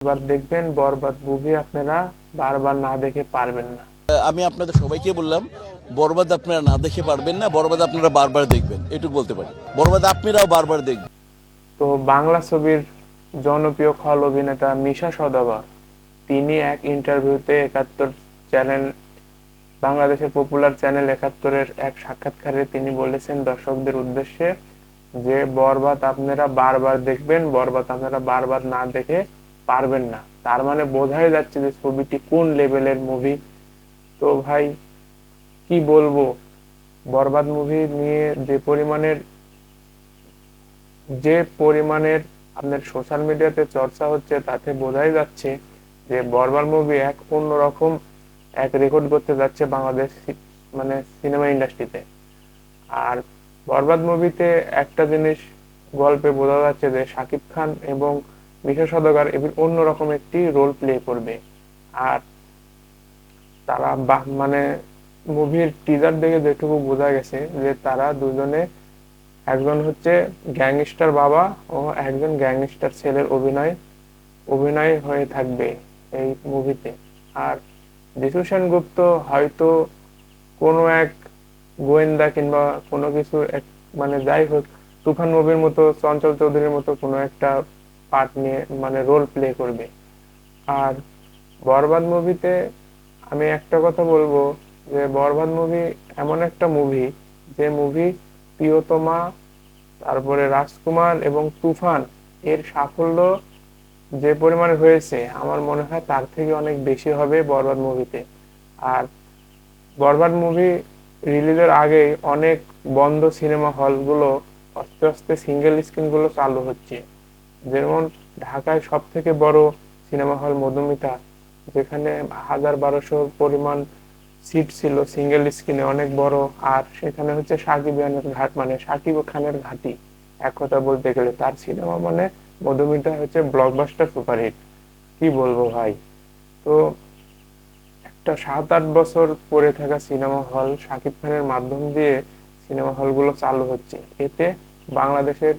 এবার দেখবেন বরবাদ মুভি আপনারা বারবার না দেখে পারবেন না। আমি আপনাদের সবাইকে বললাম, বরবাদ আপনারা না দেখে পারবেন না, বরবাদ আপনারা বারবার দেখবেন, এটুকু বলতে পারি। বরবাদ আপনারাও বারবার দেখবেন। তো বাংলা ছবির জনপ্রিয় খল অভিনেতা মিশা সওদাগর তিনি এক ইন্টারভিউতে একাত্তর চ্যানেল, বাংলাদেশের পপুলার চ্যানেল একাত্তরের এক সাক্ষাৎকারে তিনি বলেছেন দর্শকদের উদ্দেশ্যে যে বরবাদ আপনারা বারবার দেখবেন, বরবাদ আপনারা বারবার না দেখে পারবেন না। তার মানে বোঝাই যাচ্ছে যে ছবিটি কোন লেভেলের মুভি। তো ভাই কি বলবো, বরবাদ মুভি নিয়ে যে পরিমাণের আপনার সোশ্যাল মিডিয়াতে চর্চা হচ্ছে তাতে বোঝাই যাচ্ছে যে বরবাদ মুভি এক অন্যরকম এক রেকর্ড করতে যাচ্ছে বাংলাদেশ মানে সিনেমা ইন্ডাস্ট্রিতে। আর বরবাদ মুভিতে একটা জিনিস গল্পে বোঝা যাচ্ছে যে শাকিব খান এবং মিশা সওদাগর এবার অন্যরকম একটি রোল প্লে করবে। আর তারা মানে মুভির টিজার দেখে যেটুকু বোঝা গেছে যে তারা দুজনে, একজন হচ্ছে গ্যাংস্টার বাবা ও একজন গ্যাংস্টার ছেলের অভিনয় অভিনয় হয়ে থাকবে এই মুভিতে। আর যিশু সেনগুপ্ত হয়তো কোনো এক গোয়েন্দা কিংবা কোনো কিছু এক, মানে যাই হোক, তুফান মুভির মতো চঞ্চল চৌধুরীর মতো কোনো একটা পার্ট নিয়ে মানে রোল প্লে করবে। আর বরবাদ মুভিতে আমি একটা কথা বলবো যে বরবাদ মুভি এমন একটা মুভি, যে মুভি প্রিয়তমা, তারপরে রাজকুমার এবং তুফান এর সাফল্য যে পরিমাণে হয়েছে আমার মনে হয় তার থেকে অনেক বেশি হবে বরবাদ মুভিতে। আর বরবাদ মুভি রিলিজের আগে অনেক বন্ধ সিনেমা হলগুলো আস্তে আস্তে সিঙ্গেল স্ক্রিন গুলো চালু হচ্ছে। যেমন ঢাকায় সব থেকে বড় সিনেমা হল মধুমিতা, যেখানে ১,১২০০ পরিমাণ সিট ছিল সিঙ্গেল স্ক্রিনে, অনেক বড়। আর সেখানে হচ্ছে সাকিব খানের ঘাট, মানে সাকিব খানের ঘাঁটি এক কথা বলতে গেলে। তার সিনেমা মানে মধুমিতা হচ্ছে ব্লকবাস্টার সুপারহিট, কি বলবো ভাই। তো একটা ৭-৮ বছর পড়ে থাকা সিনেমা হল শাকিব খানের মাধ্যম দিয়ে সিনেমা হলগুলো চালু হচ্ছে, এতে বাংলাদেশের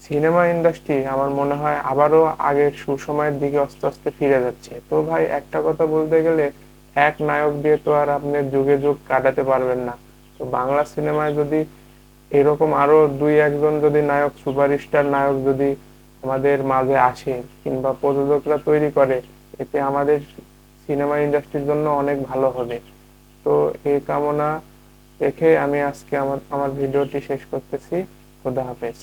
সিনেমা ইন্ডাস্ট্রি আমার মনে হয় আবারও আগের সুসময়ের দিকে আস্তে আস্তে ফিরে যাচ্ছে। তো ভাই একটা কথা বলতে গেলে এক নায়ক দিয়ে তো আর আপনি যুগে যুগ কাটাতে পারবেন না। তো বাংলা সিনেমায় যদি এরকম আরো দুই একজন যদি নায়ক, সুপারস্টার নায়ক যদি আমাদের মাঝে আসে কিংবা প্রযোজকরা তৈরি করে, এতে আমাদের সিনেমা ইন্ডাস্ট্রির জন্য অনেক ভালো হবে। তো এই কামনা রেখে আমি আজকে আমার আমার ভিডিওটি শেষ করতেছি। খোদা হাফেজ।